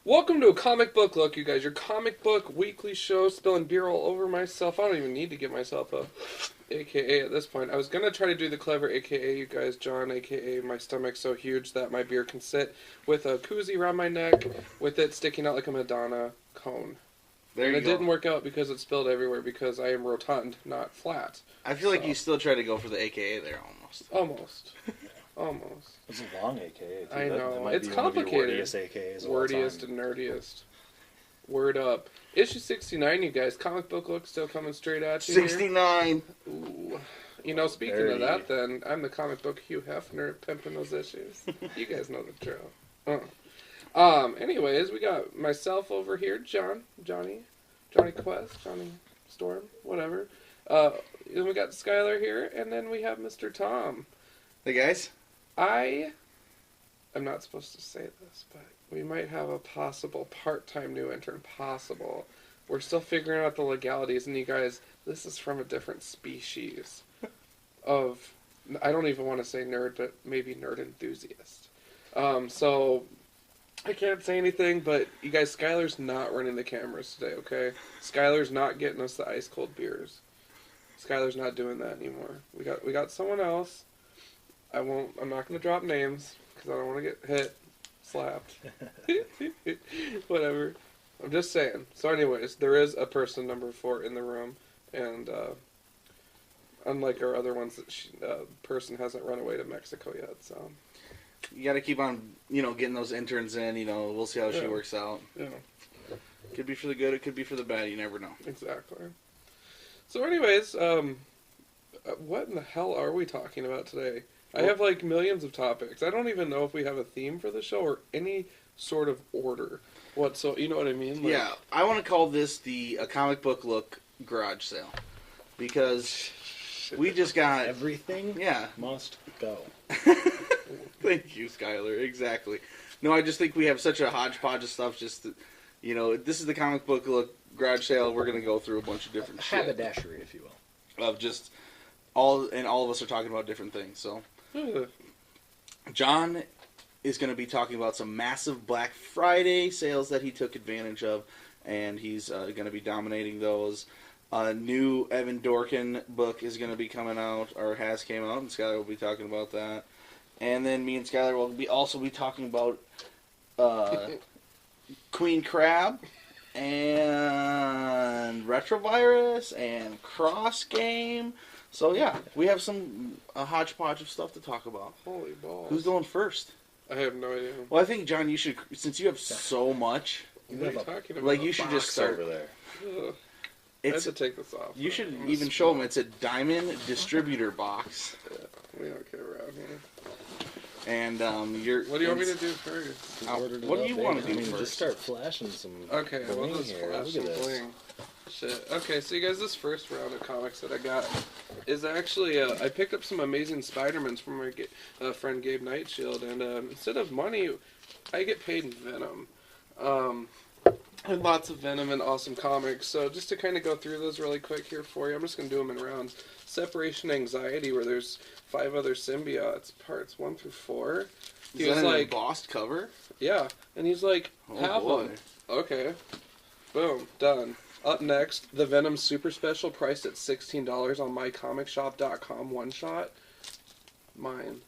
Welcome to a comic book look, you guys. Your comic book weekly show, spilling beer all over myself. I don't even need to give myself a AKA at this point. I was going to try to do the clever AKA, you guys. John, AKA my stomach's so huge that my beer can sit with a koozie around my neck, with it sticking out like a Madonna cone. There and you it go. didn't work out because it spilled everywhere because I am rotund, not flat. I feel like you still try to go for the AKA there almost. Almost. It's a long AKA. I know. That might It's be complicated. One of your wordiest AKAs of all Wordiest time. and nerdiest. Word up. Issue 69, you guys. Comic book look still coming straight at you. 69. Ooh. You know, speaking of that, then, I'm the comic book Hugh Hefner pimping those issues. You guys know the drill. Anyways, we got myself over here, Johnny Quest, Johnny Storm, whatever. Then we got Skyler here, and then we have Mr. Tom. Hey, guys. I'm not supposed to say this, but we might have a possible part-time new intern. Possible. We're still figuring out the legalities, and you guys, this is from a different species of, I don't even want to say nerd, but maybe nerd enthusiast. So, I can't say anything, but you guys, Skyler's not running the cameras today, okay? Skyler's not getting us the ice-cold beers. Skyler's not doing that anymore. We got someone else. I'm not going to drop names, because I don't want to get hit, slapped. Whatever. I'm just saying. So anyways, there is a person number 4 in the room, and unlike our other ones, that person hasn't run away to Mexico yet, so. You got to keep on, getting those interns in, we'll see how she works out. Yeah. Could be for the good, it could be for the bad, you never know. Exactly. So anyways, what in the hell are we talking about today? I have like millions of topics. I don't even know if we have a theme for the show or any sort of order. You know what I mean? Like, yeah, I want to call this the comic book look garage sale. Because we just got... Everything must go. Thank you, Skyler. Exactly. No, I just think we have such a hodgepodge of stuff. Just, this is the comic book look garage sale. We're going to go through a bunch of different shit. Haberdashery, if you will. Of just all of us are talking about different things. So, John is going to be talking about some massive Black Friday sales that he took advantage of, and he's going to be dominating those. A new Evan Dorkin book is going to be coming out, or has came out, and Skyler will be talking about that. And then me and Skyler will also be talking about Queen Crab and Retrovirus and Cross Game. So yeah, we have a hodgepodge of stuff to talk about. Holy balls. Who's going first? I have no idea. Well, I think, John, you should, since you have so much. What are you talking about? Like, you should just start over there. Ugh. I have to take this off. You should even show them it's a diamond distributor box. Yeah, we don't care around here. And What do you want me to do first? What do you want to do first? first? Just start flashing some. Okay, bling we'll just here. flash Look some at this. bling. Shit. Okay, so you guys, this first round of comics that I got is actually, I picked up some Amazing Spider-Mans from my friend Gabe Nightshield, and instead of money, I get paid in Venom. And lots of Venom and awesome comics. So just to kind of go through those really quick here for you, I'm just going to do them in rounds. Separation Anxiety, where there's 5 other symbiotes, parts 1 through 4. Is that an embossed cover? Yeah, and he's like, have them. Okay. Boom, done. Up next, the Venom Super Special, priced at $16 on mycomicshop.com, one shot. Mine.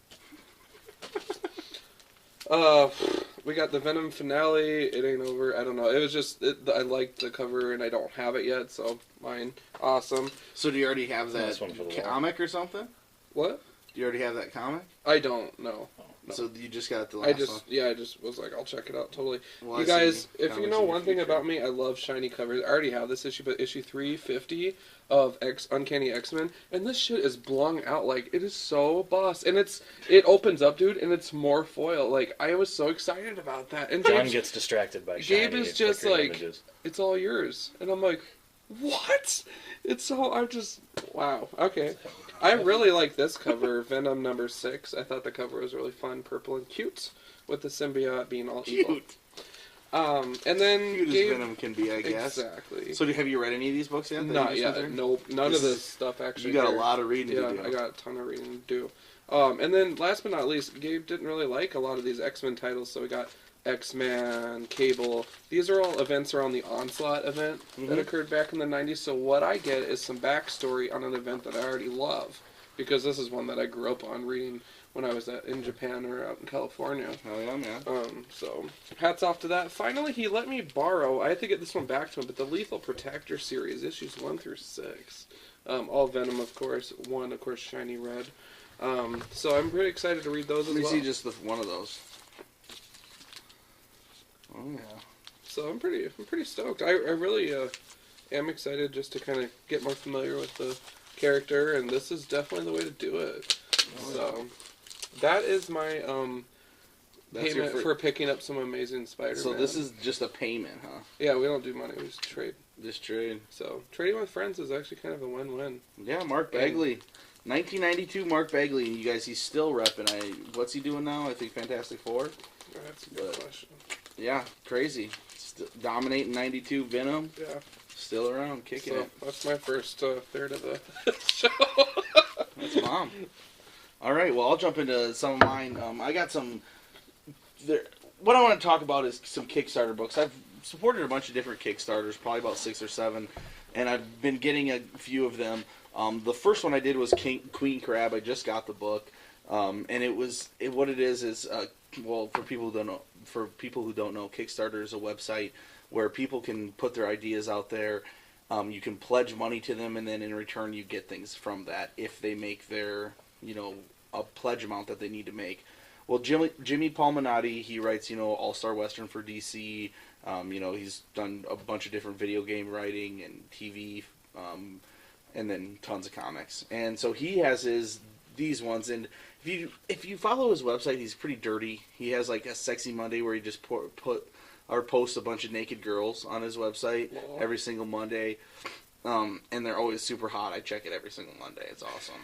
We got the Venom Finale, it ain't over, I don't know. It was just, I liked the cover and I don't have it yet, so mine. Awesome. So do you already have that comic or something? What? Do you already have that comic? I don't, no. No. So you just got the last one? Yeah, I just was like, I'll check it out, totally. Well, you guys, if you know one thing about me, I love shiny covers. I already have this issue, but issue 350 of Uncanny X-Men, and this shit is blung out, like, it is so boss. And it opens up, dude, and it's more foil. Like, I was so excited about that. And John gets distracted by shiny Gabe is just like, images. It's all yours. And I'm like, what? I'm just, wow, okay. I really like this cover, Venom number 6. I thought the cover was really fun, purple and cute, with the symbiote being all evil. And then cute as Venom can be, I guess. Exactly. So have you read any of these books yet? Not yet. Nope. None of this stuff actually. You got a lot of reading to do. Yeah, I got a ton of reading to do. And then last but not least, Gabe didn't really like a lot of these X-Men titles, so we got X-Men, Cable. These are all events around the Onslaught event that occurred back in the 90s. So what I get is some backstory on an event that I already love, because this is one that I grew up on reading when I was in Japan or out in California. Oh yeah, man. So hats off to that. Finally, he let me borrow. I had to get this one back to him, but the Lethal Protector series, issues 1 through 6. All Venom, of course. 1, of course, Shiny Red. So I'm pretty excited to read those as well. Let me see just one of those. Oh yeah. So I'm pretty stoked. I really am excited just to kind of get more familiar with the character, and this is definitely the way to do it. So that is my payment for picking up some Amazing Spider-Man. So this is just a payment, huh? Yeah, we don't do money. We just trade. Just trade. So trading with friends is actually kind of a win-win. Yeah, Mark Bagley. 1992 Mark Bagley. You guys, he's still repping. What's he doing now? I think Fantastic Four. That's a good question. Yeah, crazy. Dominating 92 Venom. Yeah. Still around, kicking it. That's my first third of the show. That's bomb. All right, well, I'll jump into some of mine. I got some... What I want to talk about is some Kickstarter books. I've supported a bunch of different Kickstarters, probably about 6 or 7, and I've been getting a few of them. The first one I did was Queen Crab. I just got the book, and what it is well, for people who don't know, Kickstarter is a website where people can put their ideas out there. You can pledge money to them, and then in return you get things from that if they make their, a pledge amount that they need to make. Well, Jimmy Palminotti, he writes, All-Star Western for DC. He's done a bunch of different video game writing and TV, and then tons of comics. And so he has these ones, and if you follow his website, he's pretty dirty. He has like a Sexy Monday where he just posts a bunch of naked girls on his website every single Monday, and they're always super hot. I check it every single Monday. It's awesome.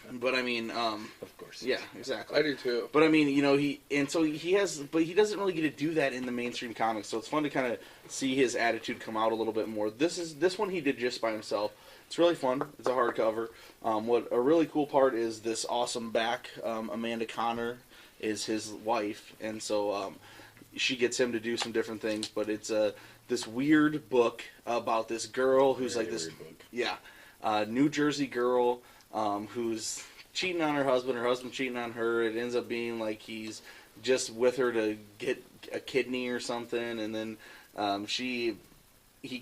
But I mean, of course, yeah, exactly. I do too. But I mean, he doesn't really get to do that in the mainstream comics. So it's fun to kind of see his attitude come out a little bit more. This one he did just by himself. It's really fun. It's a hardcover. What a really cool part is this awesome back. Amanda Connor is his wife, and so she gets him to do some different things. But it's this weird book about this girl who's like this, New Jersey girl who's cheating on her husband cheating on her. It ends up being like he's just with her to get a kidney or something, and then he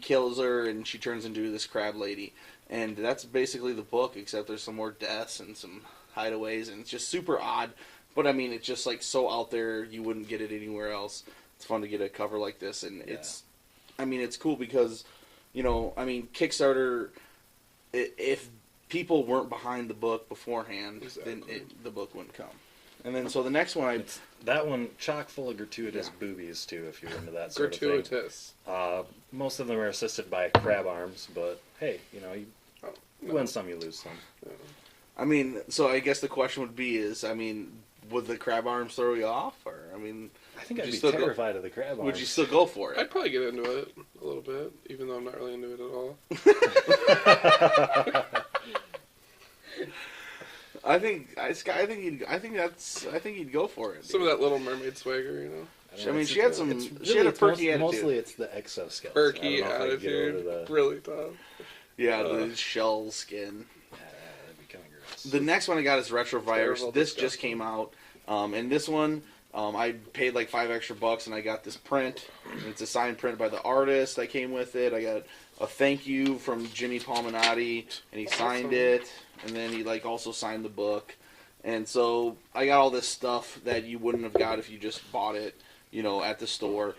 kills her, and she turns into this crab lady. And that's basically the book, except there's some more deaths and some hideaways, and it's just super odd. But I mean, it's just like so out there, you wouldn't get it anywhere else. It's fun to get a cover like this, and it's cool because, Kickstarter, if people weren't behind the book beforehand, then the book wouldn't come. And then so the next one, that one chock full of gratuitous boobies too, if you're into that sort gratuitous. of thing. Most of them are assisted by crab arms, but hey, you win some, you lose some. Yeah. I mean, so I guess the question would be would the crab arms throw you off, or I think I'd be terrified of the crab arms. Would you still go for it? I'd probably get into it a little bit, even though I'm not really into it at all. I think he'd go for it. Some of that Little Mermaid swagger, she had a perky attitude. Mostly it's the exoskeleton. Perky attitude, really tough. Yeah, the shell skin. That'd be kind of gross. The next one I got is Retrovirus. This just came out, and this one I paid like $5 extra, and I got this print. It's a signed print by the artist that came with it. I got a thank you from Jimmy Palminotti, and he signed it, and then he also signed the book. And so I got all this stuff that you wouldn't have got if you just bought it, at the store.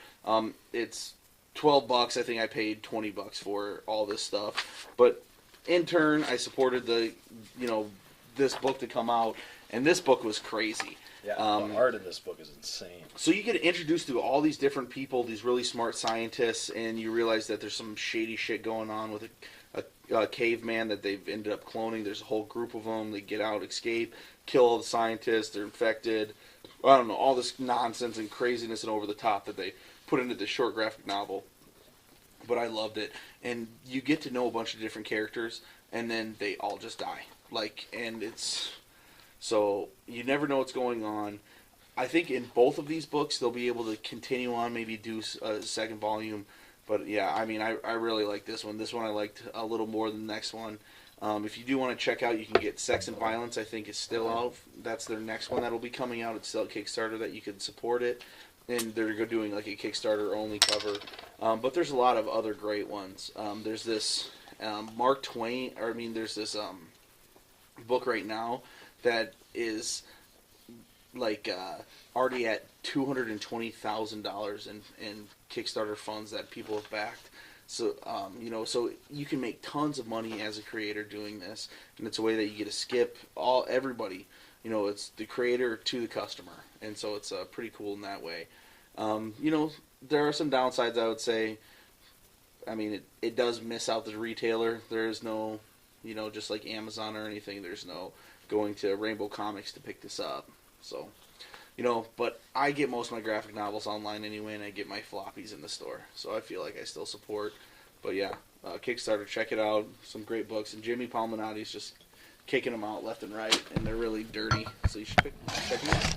It's $12. I think I paid $20 for all this stuff. But in turn, I supported this book to come out, and this book was crazy. Yeah, the art in this book is insane. So you get introduced to all these different people, these really smart scientists, and you realize that there's some shady shit going on with a caveman that they've ended up cloning. There's a whole group of them. They get out, escape, kill all the scientists. They're infected. I don't know, all this nonsense and craziness and over the top that they put into this short graphic novel. But I loved it. And you get to know a bunch of different characters, and then they all just die. So you never know what's going on. I think in both of these books they'll be able to continue on, maybe do a second volume. But yeah, I mean, I really like this one. This one I liked a little more than the next one. If you do want to check out, you can get Sex and Violence, I think, is still out. That's their next one that'll be coming out. It's still at Kickstarter that you can support it. And they're doing like a Kickstarter-only cover. But there's a lot of other great ones. There's this Mark Twain, there's this book right now that is like already at $220,000 in Kickstarter funds that people have backed. So so you can make tons of money as a creator doing this, and it's a way that you get to skip everybody. It's the creator to the customer, and so it's pretty cool in that way. There are some downsides, I would say. I mean, it does miss out the retailer. There is no, just like Amazon or anything. There's no going to Rainbow Comics to pick this up. So, but I get most of my graphic novels online anyway, and I get my floppies in the store. So I feel like I still support. But yeah, Kickstarter, check it out. Some great books. And Jimmy Palminotti's just kicking them out left and right, and they're really dirty. So you should check them out.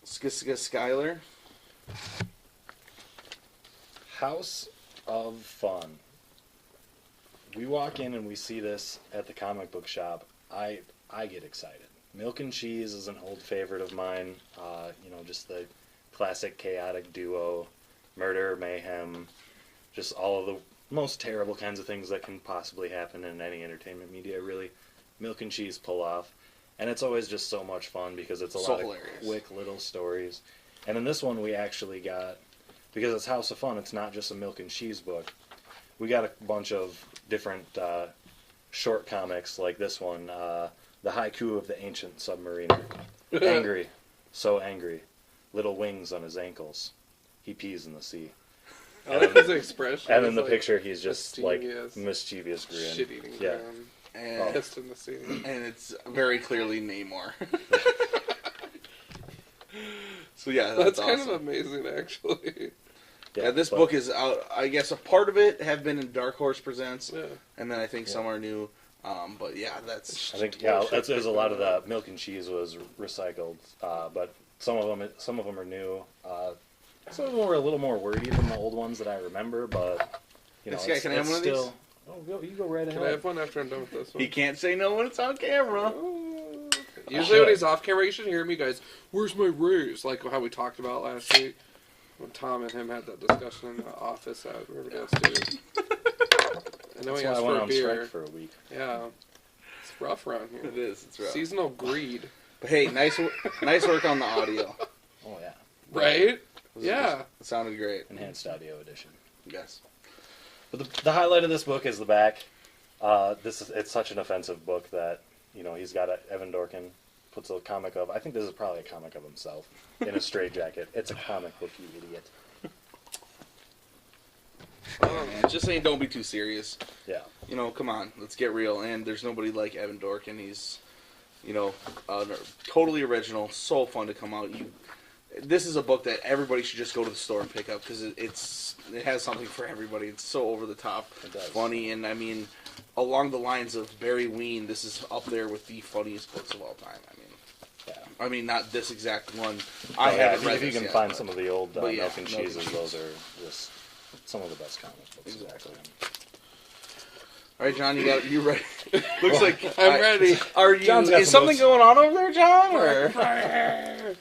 Skyler. House of Fun. We walk in and we see this at the comic book shop. I get excited. Milk and Cheese is an old favorite of mine. Just the classic chaotic duo, murder, mayhem, just all of the most terrible kinds of things that can possibly happen in any entertainment media, really. Milk and Cheese pull off. And it's always just so much fun because it's a lot of quick little stories. And in this one we actually got, because it's House of Fun, it's not just a Milk and Cheese book. We got a bunch of different short comics like this one, The Haiku of the Ancient Submariner. Angry. So angry. Little wings on his ankles. He pees in the sea. I like his expression. And in the picture he's just like mischievous grin. Shit-eating yeah. grin. And pissed in the sea. And it's very clearly Namor. So yeah, that's kind awesome. of amazing, actually. Yeah, this book is out. I guess a part of it have been in Dark Horse Presents, and then I think some are new. But yeah, that's. I think there's a lot of the Milk and Cheese was recycled, but some of them are new. Some of them were a little more wordy than the old ones that I remember, but this guy can have one of these. Oh, you go right ahead. Can I have one after I'm done with this one? He can't say no when it's on camera. Usually when he's off camera, you should hear me, guys. Where's my raise? Like how we talked about last week when Tom and him had that discussion in the office at Riverdale Studios. And then we asked for a beer for a week. Yeah, it's rough around here. It is. It's rough. Seasonal greed. But hey, nice work on the audio. Oh yeah. Right? Yeah. It sounded great. Enhanced audio edition. Yes. But the highlight of this book is the back. It's such an offensive book that he's got Evan Dorkin puts a comic of. I think this is probably a comic of himself in a straitjacket. It's a comic book, you idiot. Just saying, don't be too serious. Yeah. Come on, let's get real. And there's nobody like Evan Dorkin. He's, totally original. So fun to come out. This is a book that everybody should just go to the store and pick up because it has something for everybody. It's so over the top, funny, and I mean, along the lines of Barry Ween, this is up there with the funniest books of all time. I mean, not this exact one. I haven't read. If you can find some of the old Milk and Cheeses, those are just some of the best comic books. Exactly. All right, John, you ready? Looks like I'm ready. Are you? Is something going on over there, John? Or?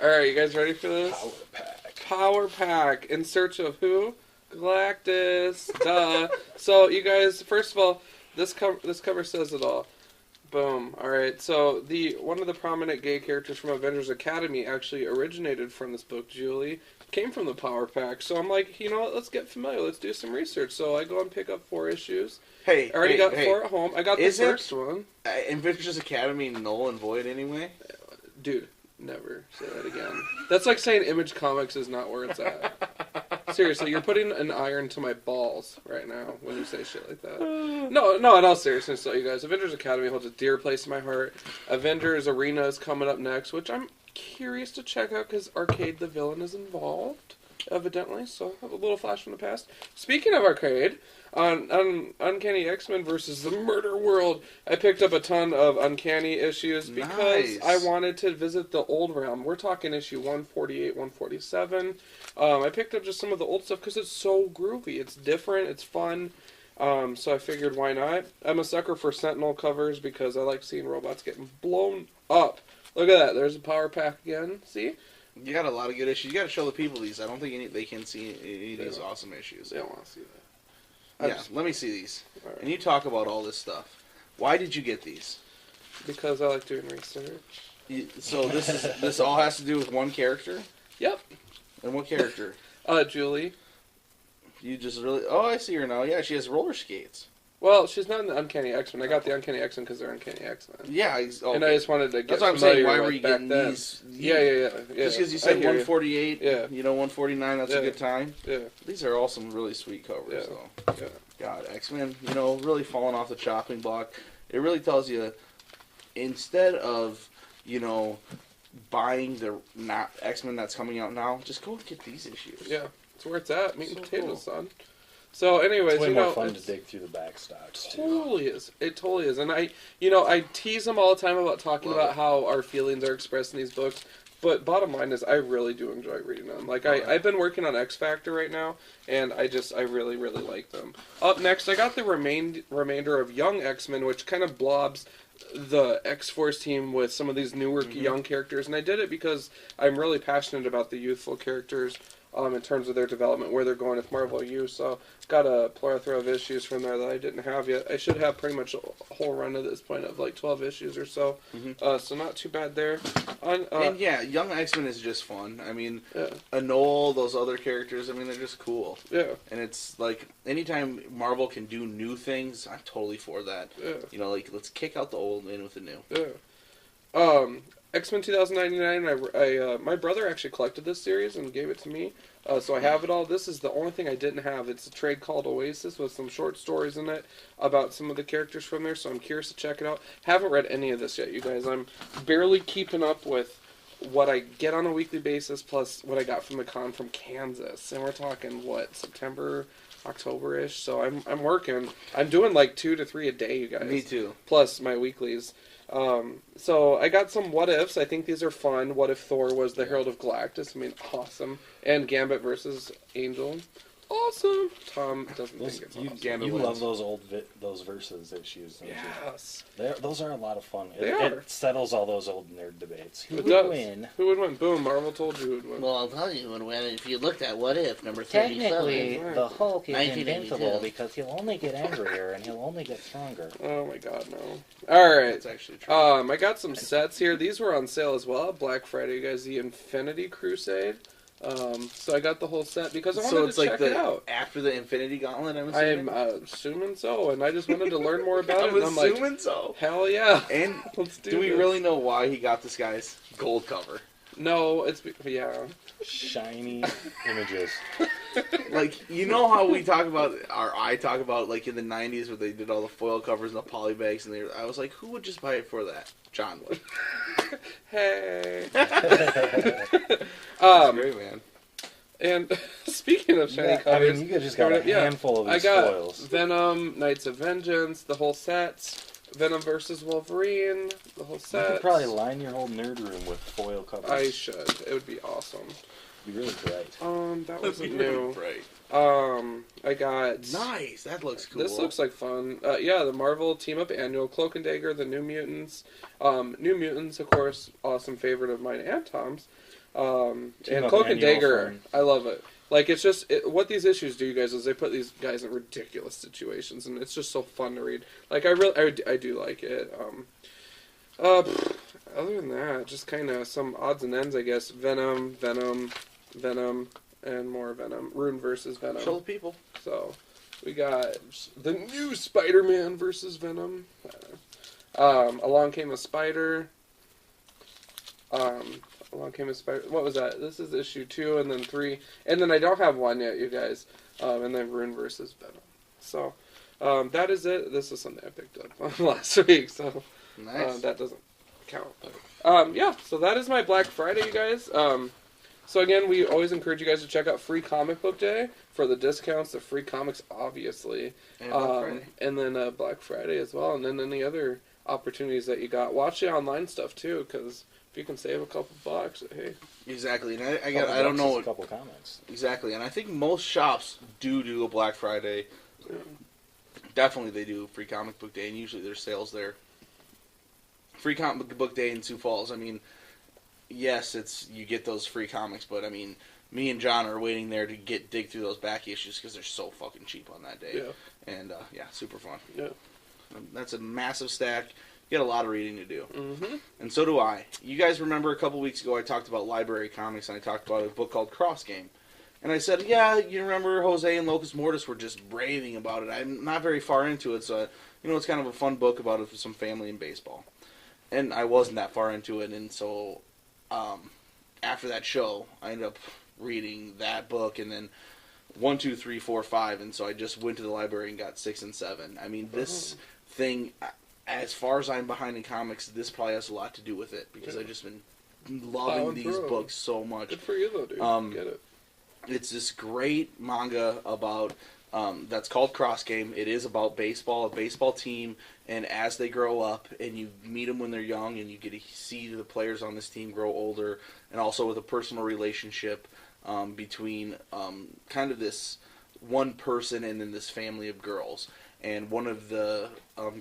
All right, you guys ready for this? Power Pack. Power Pack. In search of who? Galactus. Duh. So, you guys, first of all, this cover says it all. Boom. All right. So, one of the prominent gay characters from Avengers Academy actually originated from this book. Julie came from the Power Pack. So I'm like, what? Let's get familiar. Let's do some research. So I go and pick up 4 issues. Hey, I already got 4 at home. I got the first one. Avengers Academy null and void anyway? Dude. Never say that again. That's like saying Image Comics is not where it's at. Seriously, you're putting an iron to my balls right now when you say shit like that. No, in all seriousness, though, you guys, Avengers Academy holds a dear place in my heart. Avengers Arena is coming up next, which I'm curious to check out because Arcade the Villain is involved. evidently. So a little flash from the past. Speaking of arcade, on Uncanny X-Men versus the Murder World, I picked up a ton of Uncanny issues because Nice. I wanted to visit the old realm. We're talking issue 148, 147. I picked up just some of the old stuff because it's so groovy. It's different. It's fun. So I figured, why not? I'm a sucker for Sentinel covers because I like seeing robots getting blown up. Look at that. There's a power pack again. See? You got a lot of good issues. You got to show the people these. I don't think they can see any of these awesome issues. They don't want to see that. Yeah, let me see these. All right. And you talk about all this stuff. Why did you get these? Because I like doing research. So this all has to do with one character? Yep. And what character? Julie. You just really... Oh, I see her now. Yeah, she has roller skates. Well, she's not in the Uncanny X-Men. I got the Uncanny X-Men because they're Uncanny X-Men. Yeah. Okay. And I just wanted to get That's what I'm saying. Why familiar were you with getting back then. these? Yeah. Just because you said 148, Yeah. 149, that's a good time. Yeah. These are all some really sweet covers, Yeah. though. Yeah. God, X-Men, really falling off the chopping block. It really tells you, instead of, buying the X-Men that's coming out now, just go and get these issues. Yeah. It's where it's at. Meat and So potatoes, cool. son. So, anyways, It's way more fun to dig through the back stocks, too. Totally is. It totally is. And I tease them all the time about talking about how our feelings are expressed in these books. But bottom line is, I really do enjoy reading them. Like, I've been working on X Factor right now, and I really, really like them. Up next, I got the remainder of Young X-Men, which kind of blobs the X-Force team with some of these newer young characters. And I did it because I'm really passionate about the youthful characters. In terms of their development, where they're going with Marvel U. So, got a plethora of issues from there that I didn't have yet. I should have pretty much a whole run at this point of like 12 issues or so. So not too bad there. And yeah, Young X-Men is just fun. I mean, Anole, those other characters, I mean, they're just cool. Yeah. And it's like, anytime Marvel can do new things, I'm totally for that. Yeah. Let's kick out the old and in with the new. Yeah. X-Men 2099, my brother actually collected this series and gave it to me. So I have it all. This is the only thing I didn't have. It's a trade called Oasis with some short stories in it about some of the characters from there, so I'm curious to check it out. Haven't read any of this yet, you guys. I'm barely keeping up with what I get on a weekly basis plus what I got from the con from Kansas. And we're talking, September, October-ish? So I'm working. I'm doing like 2 to 3 a day, you guys. Me too. Plus my weeklies. So I got some what ifs. I think these are fun. What if Thor was the Herald of Galactus? I mean, awesome. And Gambit versus Angel. Awesome. Tom doesn't think it's awesome. You love those versus issues, don't you? Yes. Those are a lot of fun. They are. It settles all those old nerd debates. Who It would does. win? Who would win? Boom. Marvel told you who would win. Well, I'll tell you who would win if you looked at What If, number 37. Technically, Right. the Hulk is 1982. invincible because he'll only get angrier and he'll only get stronger. Oh my god, no. Alright. That's actually true. I got some sets here. These were on sale as well. Black Friday, you guys. The Infinity Crusade. So I got the whole set because I wanted to check it out. After the Infinity Gauntlet, I'm I'm assuming? assuming so, and I just wanted to learn more about it. I'm And I'm like, assuming so. hell yeah. And Let's do we this. really know why he got this guy's gold cover? No, yeah. Shiny images. Like, you know how we talk about, or I talk about, like, in the 90s where they did all the foil covers and the poly bags, and I was like, who would just buy it for that? John would. Hey. That's great, man. And speaking of shiny covers, you just got a handful of I these got foils. Venom, Knights of Vengeance, the whole sets. Venom versus Wolverine, the whole You set. could probably line your whole nerd room with foil covers. I should. It would be awesome. It'd be really bright. That That'd wasn't be new. really I got. Nice. That looks cool. This looks like fun. The Marvel Team Up Annual, Cloak and Dagger, the New Mutants. New Mutants, of course, awesome favorite of mine and Tom's. And Team Up Cloak and Annual Dagger, fun. I love it. Like, it's just, what these issues do, you guys, is they put these guys in ridiculous situations, and it's just so fun to read. Like, I do like it. Other than that, just kind of some odds and ends, I guess. Venom, and more Venom. Rune versus Venom. Show the people. So, we got the new Spider-Man versus Venom. Along Came a Spider. Along Came a Spider. What was that? This is issue 2 and then 3. And then I don't have 1 yet, you guys. And then Rune versus Venom. So, that is it. This is something I picked up last week, so Nice. that doesn't count. So that is my Black Friday, you guys. So again, we always encourage you guys to check out Free Comic Book Day for the discounts, the free comics, obviously, and then Black Friday as well, and then any other opportunities that you got. Watch the online stuff too, because if you can save a couple bucks, hey. Exactly, and I don't know a couple comics. Exactly, and I think most shops do a Black Friday. Yeah. Definitely, they do Free Comic Book Day, and usually there's sales there. Free Comic Book Day in Sioux Falls. I mean, yes, you get those free comics, but I mean, me and John are waiting there to dig through those back issues because they're so fucking cheap on that day. Yeah. And super fun. Yeah. That's a massive stack. You got a lot of reading to do. Mm-hmm. And so do I. You guys remember a couple weeks ago I talked about library comics, and I talked about a book called Cross Game. And I said, yeah, you remember Jose and Locust Mortis were just raving about it. I'm not very far into it, so, it's kind of a fun book about some family in baseball. And I wasn't that far into it, and so after that show, I ended up reading that book, and then 1, 2, 3, 4, 5, and so I just went to the library and got 6 and 7. I mean, this thing, as far as I'm behind in comics, this probably has a lot to do with it, because I've just been loving these books so much. Good for you, though, dude. Get it. It's this great manga about that's called Cross Game. It is about baseball, a baseball team, and as they grow up, and you meet them when they're young, and you get to see the players on this team grow older, and also with a personal relationship between kind of this one person and then this family of girls. And one of the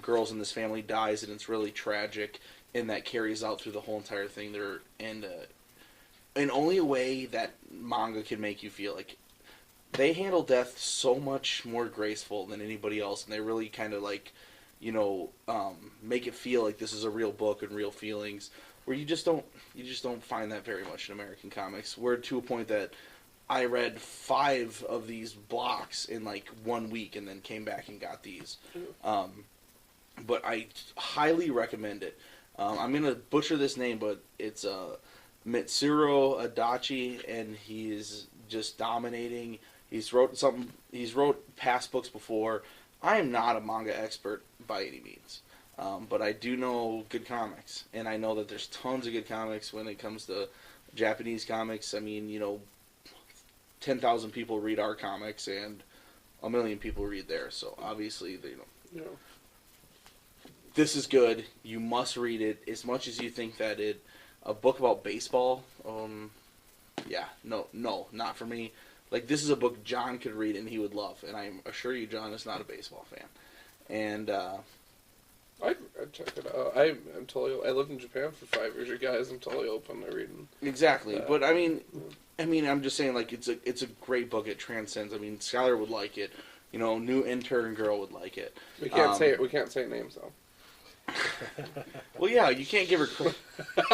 girls in this family dies, and it's really tragic, and that carries out through the whole entire thing. In only a way that manga can make you feel. Like, they handle death so much more graceful than anybody else, and they really kind of make it feel like this is a real book and real feelings, where you just don't find that very much in American comics. We're to a point that I read 5 of these blocks in like 1 week, and then came back and got these. But I highly recommend it. I'm gonna butcher this name, but it's Mitsuru Adachi, and he's just dominating. He's wrote past books before. I am not a manga expert by any means, but I do know good comics, and I know that there's tons of good comics when it comes to Japanese comics. I mean, 10,000 people read our comics, and 1 million people read theirs. So obviously, this is good. You must read it as much as you think that a book about baseball. No, not for me. Like, this is a book John could read and he would love, and I assure you, John is not a baseball fan. And I'd check it out. I'm totally. I lived in Japan for 5 years, you guys. I'm totally open to reading. Exactly, but I mean, I'm just saying, like, it's a great book. It transcends. I mean, Skyler would like it. New intern girl would like it. We can't say it. We can't say names though. Well, yeah, you can't give her credit.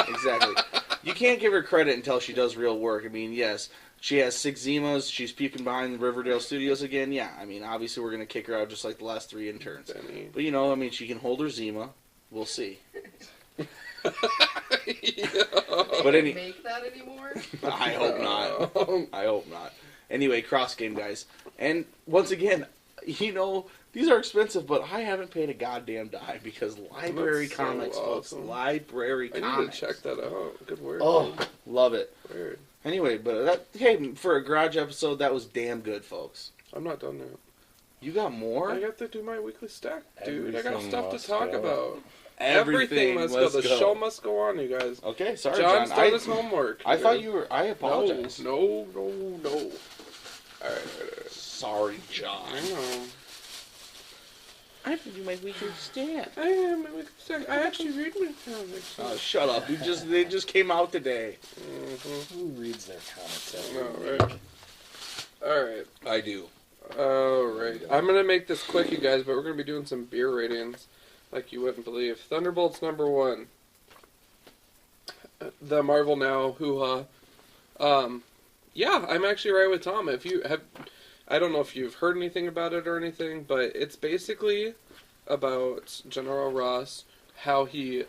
Exactly. You can't give her credit until she does real work. I mean, yes, she has 6 Zimas. She's puking behind the Riverdale Studios again. Yeah, I mean, obviously we're going to kick her out just like the last 3 interns. Benny. But, she can hold her Zima. We'll see. But Make that anymore? I hope not. I hope not. Anyway, Cross Game, guys. And once again, these are expensive, but I haven't paid a goddamn dime because library That's comics, so folks. awesome. Library I comics. need to check that out. Good word. Oh, love it. Weird. Anyway, but for a garage episode, that was damn good, folks. I'm not done yet. You got more? I got to do my weekly stack, dude. I got Everything stuff to must talk go. about. Everything must go. The show must go on, you guys. Okay, sorry, John's John. done his homework. I thought you were. I apologize. No. All right. Sorry, John. I know. I have to do my weekly stat. I am my weekly stack. I actually read my comics. Oh, shut up! They just came out today. Mm-hmm. Who reads their comics every No, week? right. All right. I do. Alright, I'm gonna make this quick, you guys, but we're gonna be doing some beer ratings like you wouldn't believe. Thunderbolt's number 1. The Marvel Now hoo-ha. Yeah, I'm actually right with Tom. If you have, I don't know if you've heard anything about it or anything, but it's basically about General Ross, how he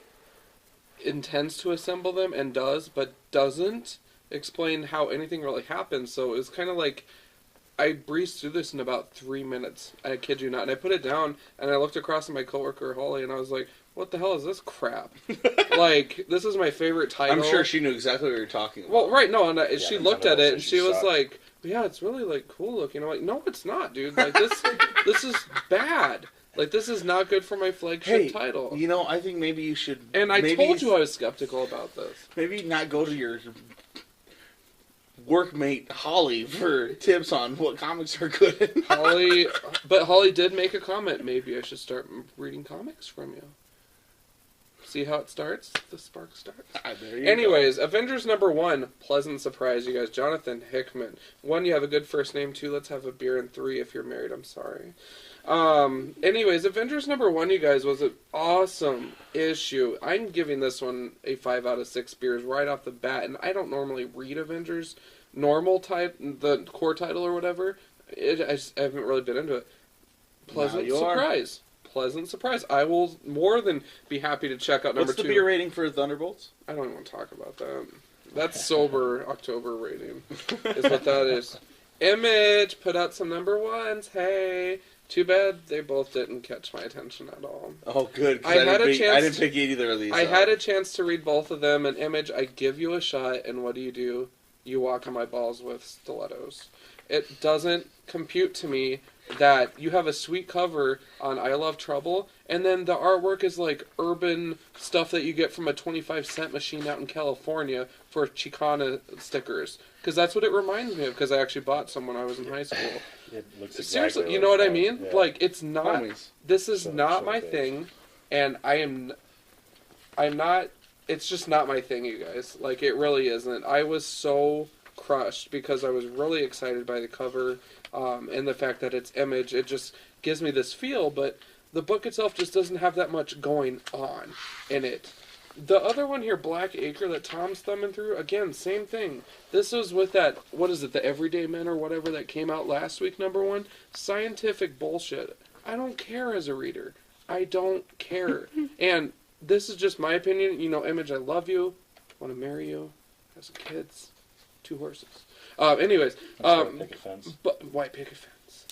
intends to assemble them and does, but doesn't explain how anything really happens. So it's kind of like, I breezed through this in about 3 minutes. I kid you not. And I put it down, and I looked across at my coworker, Holly, and I was like, what the hell is this crap? Like, this is my favorite title. I'm sure she knew exactly what you're talking about. Well, right, no, and Yeah, she looked at Thunderbolts it and she was suck. like, yeah, it's really, like, cool looking. I'm like, no, it's not, dude. Like, this is bad. Like, this is not good for my flagship title. You know, I think maybe you should... And I told you I was skeptical about this. Maybe not go to your workmate Holly for tips on what comics are good. Holly did make a comment. Maybe I should start reading comics from you. See how it starts? The spark starts. Anyways, Avengers #1, pleasant surprise, you guys. Jonathan Hickman. 1, you have a good first name. 2, let's have a beer. And 3, if you're married, I'm sorry. Anyways, Avengers #1, you guys, was an awesome issue. I'm giving this one a 5 out of 6 beers right off the bat, and I don't normally read Avengers normal type, the core title or whatever. I haven't really been into it. Pleasant surprise. Pleasant surprise. I will more than be happy to check out number 2. What's the beer rating for Thunderbolts? I don't even want to talk about that. That's sober October rating, is what that is. Image put out some #1s. Hey. Too bad they both didn't catch my attention at all. Oh, good. I didn't pick either of these. I had a chance to read both of them. And Image, I give you a shot, and what do? You walk on my balls with stilettos. It doesn't compute to me that you have a sweet cover on I Love Trouble, and then the artwork is like urban stuff that you get from a 25-cent machine out in California for Chicana stickers. Because that's what it reminds me of, because I actually bought some when I was in high school. It looks Seriously, exactly you know like what I that. mean? Yeah. Like, it's not... Homies. This is So- not so my big. thing, and I'm not... It's just not my thing, you guys. Like, it really isn't. I was so crushed because I was really excited by the cover and the fact that it's Image. It just gives me this feel, but the book itself just doesn't have that much going on in it. The other one here, Black Acre, that Tom's thumbing through, again, same thing. This was with that, what is it, the Everyday Men or whatever that came out last week, #1. Scientific bullshit. I don't care as a reader. I don't care. And this is just my opinion. You know, Image, I love you. Want to marry you. Have some kids. 2 horses. Anyways. Picket fence. White picket fence.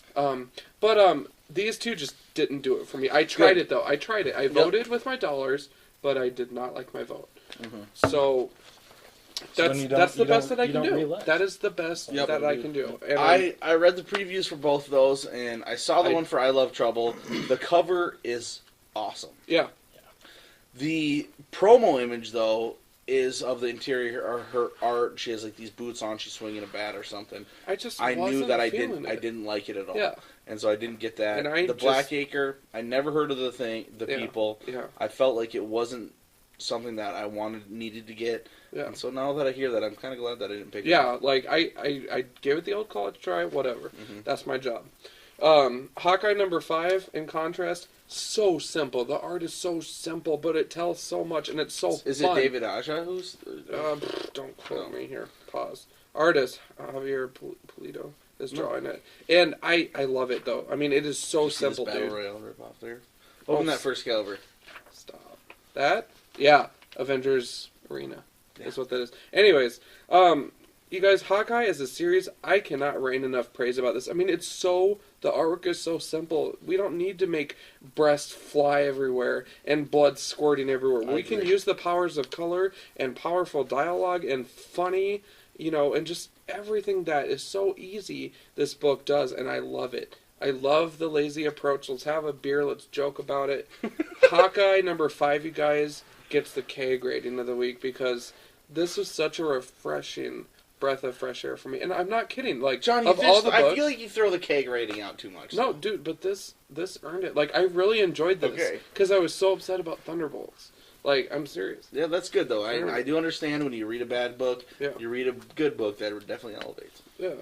These two just didn't do it for me. I tried it, though. I tried it. I voted with my dollars, but I did not like my vote. Mm-hmm. So then you that's the don't- best that I you can don't do. relent. That is the best Yep. that I can do. And I read the previews for both of those, and I saw the one for I Love Trouble. The cover is awesome. yeah. The promo image, though, is of the interior or her art. She has like these boots on. She's swinging a bat or something. I knew that I feeling it. didn't like it at all. Yeah. And so I didn't get that. And the Black Acre, I never heard of the Yeah. people. Yeah. I felt like it wasn't something that I needed to get. Yeah. And so now that I hear that, I'm kind of glad that I didn't pick it Yeah, up. like I gave it the old college try, whatever. Mhm. That's my job. Hawkeye #5, in contrast, so simple. The art is so simple, but it tells so much, and it's so Is fun. it David Aja who's... Don't quote me here. Pause. Artist, Javier Pulido, is drawing it. And I love it, though. I mean, it is so See this simple, Battle dude. Royale rip off there? Open that first caliber. Stop. That? Yeah. Avengers Arena is what that is. Anyways, you guys, Hawkeye is a series, I cannot rain enough praise about this. I mean, the artwork is so simple. We don't need to make breasts fly everywhere and blood squirting everywhere. We can use the powers of color and powerful dialogue and funny, and just everything that is so easy this book does, and I love it. I love the lazy approach. Let's have a beer. Let's joke about it. Hawkeye #5, you guys, gets the K rating of the week because this was such a refreshing breath of fresh air for me. And I'm not kidding. Like, John, of all the books, I feel like you throw the keg rating out too much. no, dude, but this earned it. Like, I really enjoyed this Okay. because I was so upset about Thunderbolts. Like, I'm serious. Yeah, that's good, though. I do understand when you read a bad book, Yeah. you read a good book, that definitely elevates. Yeah.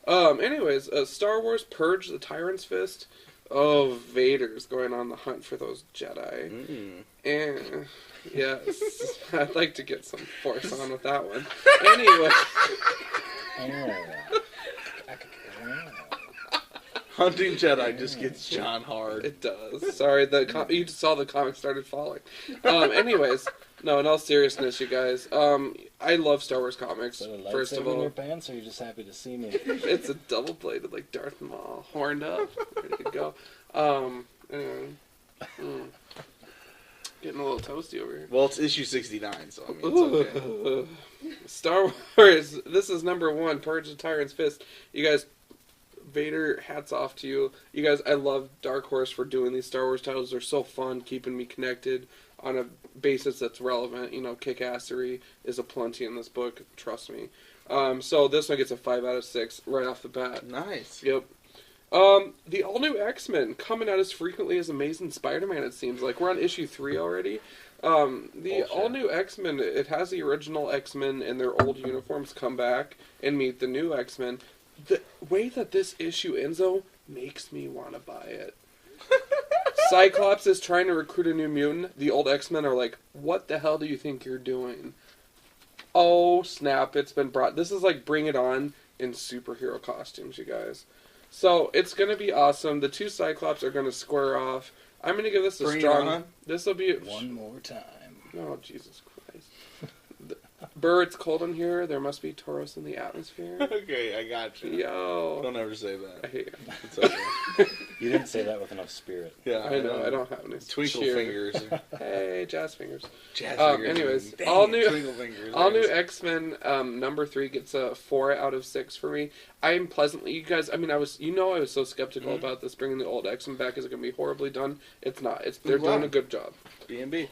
Anyways, Star Wars Purge the Tyrant's Fist. Oh, Vader's going on the hunt for those Jedi. And yes, I'd like to get some force on with that one. Anyway, Hunting Jedi just gets John hard. it does. Sorry, you just saw the comic started falling. Anyways, no, in all seriousness, you guys, I love Star Wars comics. So a First of lightsaber in your all, pants, or are you just happy to see me? it's a double-bladed like Darth Maul, horned up, ready to go. Anyway. Getting a little toasty over here. Well, it's issue 69, so I mean, it's okay. Star Wars. This is number 1. Purge the Tyrant's Fist. You guys, Vader, hats off to you. You guys, I love Dark Horse for doing these Star Wars titles. They're so fun, keeping me connected on a basis that's relevant. You know, kick-assery is aplenty in this book. Trust me. So this one gets a 5 out of 6 right off the bat. Nice. Yep. The all-new X-Men coming out as frequently as Amazing Spider-Man, it seems like. We're on issue 3 already. The all-new X-Men, it has the original X-Men in their old uniforms come back and meet the new X-Men. The way that this issue ends, though, makes me want to buy it. Cyclops is trying to recruit a new mutant. The old X-Men are like, what the hell do you think you're doing? Oh, snap, it's been brought... This is like Bring It On in superhero costumes, you guys. So, it's going to be awesome. The 2 Cyclops are going to square off. I'm going to give this a strong... This will be... One more time. Oh, Jesus Christ. Burr, it's cold in here. There must be Tauros in the atmosphere. Okay, I got you. Yo. Don't ever say I that. hate you. It's okay. You didn't say that with enough spirit. Yeah, I know, I don't have any. Twinkle cheer. fingers. Hey, jazz fingers. Jazz fingers. Anyways, Dang all it, new, twinkle fingers. all new Nice. X-Men number 3 gets a 4 out of 6 for me. I am pleasantly, you guys. I mean, I was so skeptical about this bringing the old X-Men back. Is it going to be horribly done? It's not. They're doing a good job. B&B.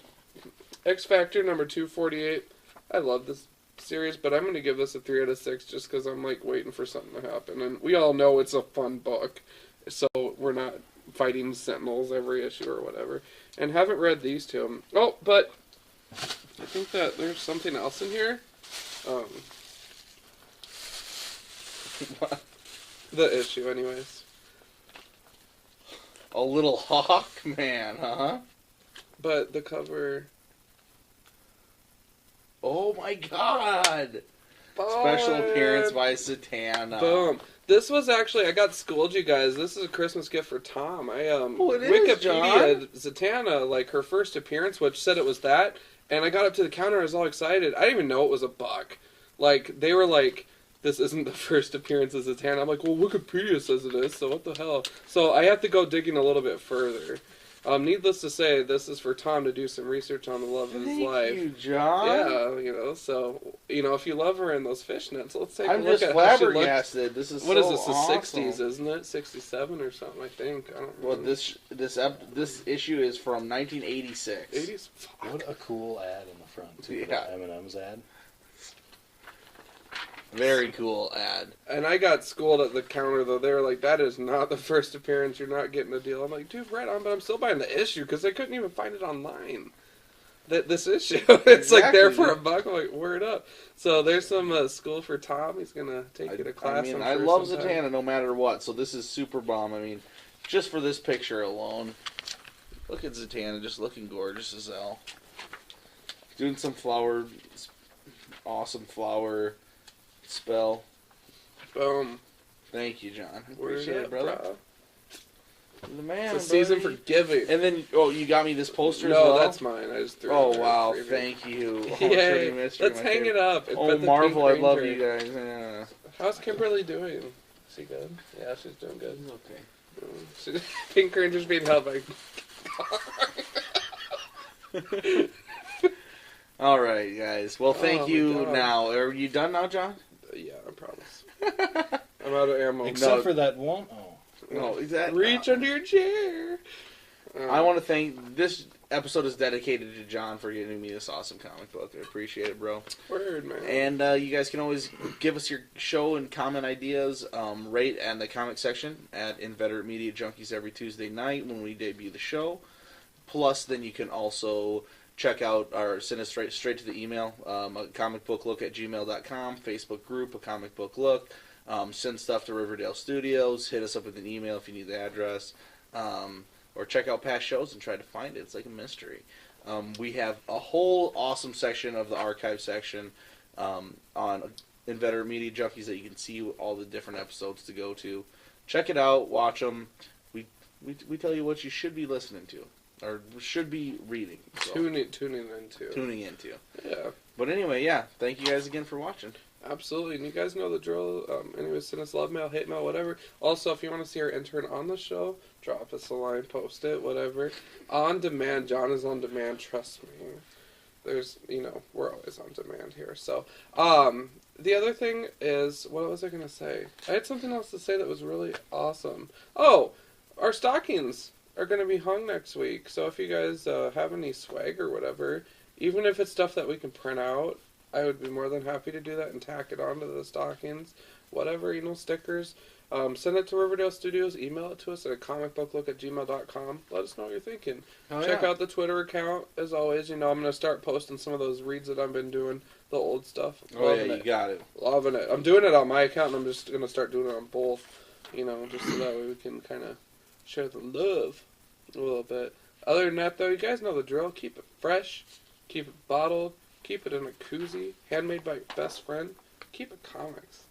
X Factor number 248. I love this series, but I'm going to give this a 3 out of 6 just because I'm like waiting for something to happen, and we all know it's a fun book, so we're not fighting Sentinels every issue or whatever. And haven't read these two. Oh, but I think that there's something else in here. The issue, anyways. A little hawk man, huh? But the cover. Oh my god! Special appearance by Zatanna. Boom. This was actually, I got schooled, you guys. This is a Christmas gift for Tom. I Oh, it is, Wikipedia John. Zatanna, like her first appearance, which said it was that, and I got up to the counter, I was all excited. I didn't even know it was a buck. Like, they were like, this isn't the first appearance of Zatanna. I'm like, well, Wikipedia says it is, so what the hell? So I have to go digging a little bit further. Needless to say, this is for Tom to do some research on the love of his life. Thank you, John. Yeah, so, if you love her in those fishnets, let's take a I'm look just at how she looked. flabbergasted. This is What so is this? The awesome. 60s, isn't it? 67 or something, I think. I don't know. Well, this issue is from 1986. 80s? Fuck. What a cool ad in the front, too. Yeah. The M&M's ad. Very cool ad. And I got schooled at the counter, though. They were like, that is not the first appearance. You're not getting a deal. I'm like, dude, right on, but I'm still buying the issue because I couldn't even find it online. This issue. It's like there for $1. I'm like, word up. So there's some school for Tom. He's going to take you to class. I mean, I'm I sure, love sometime. Zatanna no matter what, so this is super bomb. I mean, just for this picture alone, look at Zatanna just looking gorgeous as hell. Doing some awesome flower spell. Boom. Thank you, John. Word Appreciate it, up, brother. bro. The man, It's a season buddy. for giving. And then, you got me this poster as No, well? that's mine. I just threw it Oh, in there wow. for you. Thank you. Oh, Yay. Pretty Mystery, Let's my hang favorite. it up. Oh, But the Marvel, I Pink love Ranger. you guys. Yeah. How's Kimberly doing? Is she good? Yeah, she's doing good. Okay. Pink Ranger's being held by... All right, guys. Well, thank Oh, you my God. now. Are you done now, John? Yeah, I promise. I'm out of ammo. Except for that one. Oh. No, exactly. Reach under your chair. I want to thank... This episode is dedicated to John for getting me this awesome comic book. I appreciate it, bro. Word, man. And you guys can always give us your show and comment ideas right in the comic section at Inveterate Media Junkies every Tuesday night when we debut the show. Plus, then you can also check out or send us straight to the email, a comicbooklook@gmail.com, Facebook group, a comic book look. Send stuff to Riverdale Studios. Hit us up with an email if you need the address. Or check out past shows and try to find it. It's like a mystery. We have a whole awesome section of the archive section on Inveterate Media Junkies that you can see all the different episodes to go to. Check it out. Watch them. We tell you what you should be listening to. Or should be reading. So, Tuning into. tuning into. Yeah. But anyway, yeah. Thank you guys again for watching. Absolutely, and you guys know the drill. Anyway, send us love mail, hate mail, whatever. Also, if you want to see our intern on the show, drop us a line, post it, whatever. On demand, John is on demand, trust me. There's, we're always on demand here. So, the other thing is, what was I going to say? I had something else to say that was really awesome. Oh, our stockings are going to be hung next week. So if you guys have any swag or whatever, even if it's stuff that we can print out, I would be more than happy to do that and tack it onto the stockings. Whatever, stickers. Send it to Riverdale Studios. Email it to us at comicbooklook@gmail.com. Let us know what you're thinking. Check out the Twitter account. As always, I'm going to start posting some of those reads that I've been doing. The old stuff. Loving you got it. Loving it. I'm doing it on my account, and I'm just going to start doing it on both. Just so that way we can kind of share the love a little bit. Other than that, though, you guys know the drill. Keep it fresh. Keep it bottled. Keep it in a koozie. Handmade by your best friend. Keep it comics.